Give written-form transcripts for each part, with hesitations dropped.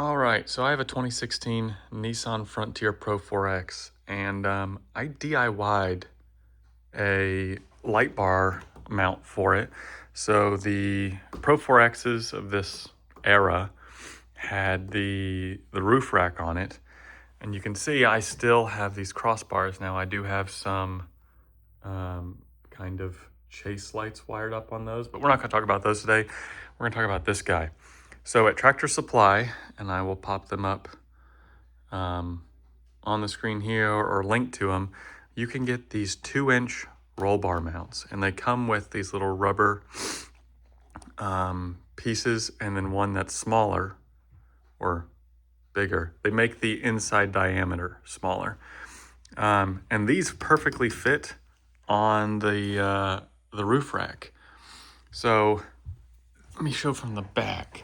All right, so I have a 2016 Nissan Frontier Pro 4X, and I DIY'd a light bar mount for it. So the Pro 4Xs of this era had the roof rack on it, and you can see I still have these crossbars. Now I do have some kind of chase lights wired up on those, but we're not going to talk about those today. We're going to talk about this guy. So at Tractor Supply, and I will pop them up on the screen here or link to them, you can get these 2-inch roll bar mounts, and they come with these little rubber pieces and then one that's smaller or bigger. They make the inside diameter smaller. And these perfectly fit on the roof rack. So let me show from the back.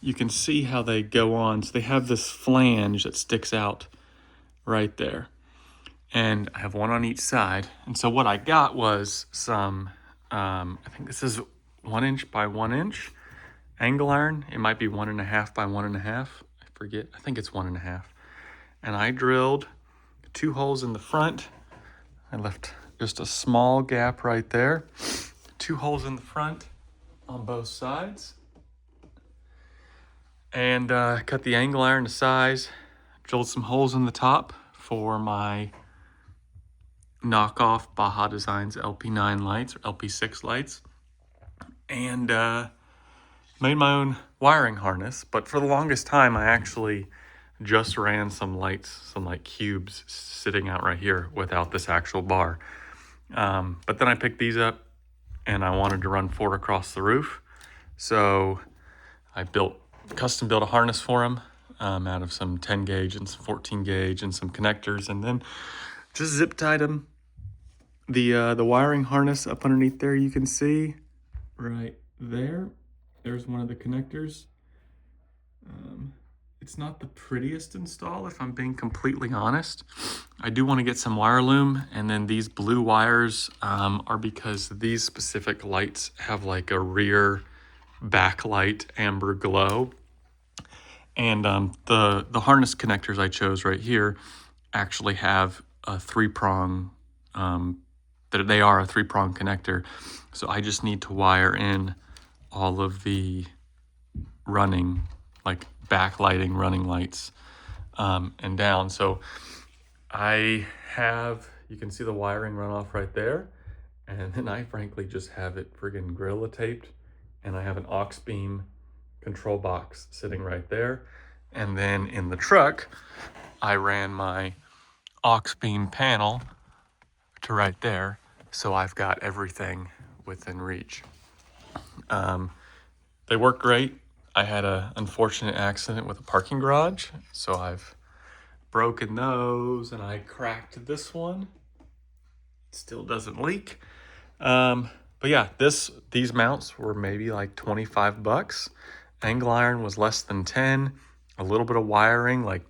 You can see how they go on. So they have this flange that sticks out right there. And I have one on each side. And so what I got was some, I think this is 1 inch by 1 inch angle iron. It might be 1.5 by 1.5. I forget. I think it's 1.5. And I drilled 2 holes in the front. I left just a small gap right there. 2 holes in the front on both sides. And cut the angle iron to size. Drilled some holes in the top for my knockoff Baja Designs LP9 lights or LP6 lights. And made my own wiring harness. But for the longest time, I actually just ran some lights, some like cubes sitting out right here without this actual bar. But then I picked these up and I wanted to run 4 across the roof. So I custom built a harness for them out of some 10 gauge and some 14 gauge and some connectors, and then just zip tied them. The wiring harness up underneath there, you can see right there. There's one of the connectors. It's not the prettiest install, if I'm being completely honest. I do want to get some wire loom, and then these blue wires are because these specific lights have like a rear backlight amber glow. And the harness connectors I chose right here actually have a 3-prong, they are a 3-prong connector. So I just need to wire in all of the running, like backlighting running lights and down. So I have, you can see the wiring run off right there. And then I frankly just have it friggin' Gorilla taped, and I have an aux beam control box sitting right there. And then in the truck, I ran my aux beam panel to right there. So I've got everything within reach. They work great. I had an unfortunate accident with a parking garage, so I've broken those, and I cracked this one. It still doesn't leak. But yeah, these mounts were maybe like 25 bucks. Angle iron was less than 10. A little bit of wiring, like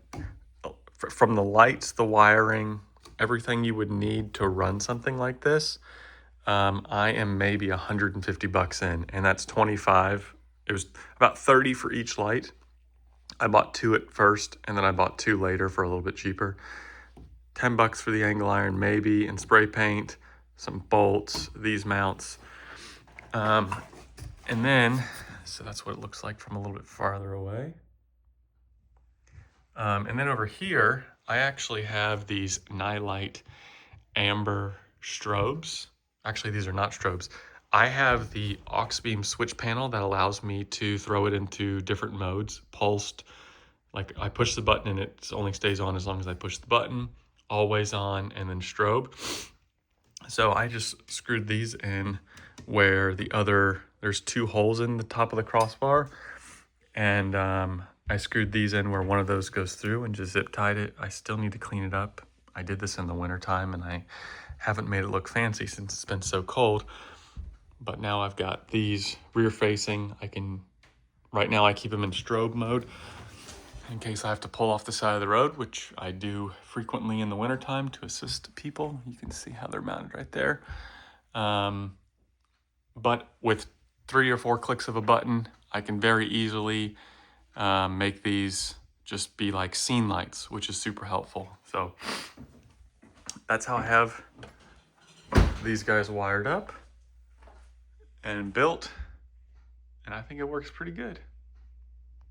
from the lights, the wiring, everything you would need to run something like this. I am maybe 150 bucks in, and that's 25. It was about 30 for each light. I bought 2 at first, and then I bought 2 later for a little bit cheaper. 10 bucks for the angle iron maybe, and spray paint, some bolts, these mounts. And then, so that's what it looks like from a little bit farther away. And then over here, I actually have these Nightlight amber strobes. Actually, these are not strobes. I have the aux beam switch panel that allows me to throw it into different modes, pulsed. Like I push the button and it only stays on as long as I push the button, always on, and then strobe. So I just screwed these in where there's 2 holes in the top of the crossbar. And I screwed these in where one of those goes through and just zip tied it. I still need to clean it up. I did this in the winter time, and I haven't made it look fancy since it's been so cold. But now I've got these rear facing. Right now I keep them in strobe mode in case I have to pull off the side of the road, which I do frequently in the wintertime to assist people. You can see how they're mounted right there. But with 3 or 4 clicks of a button, I can very easily make these just be like scene lights, which is super helpful. So that's how I have these guys wired up and built, and I think it works pretty good.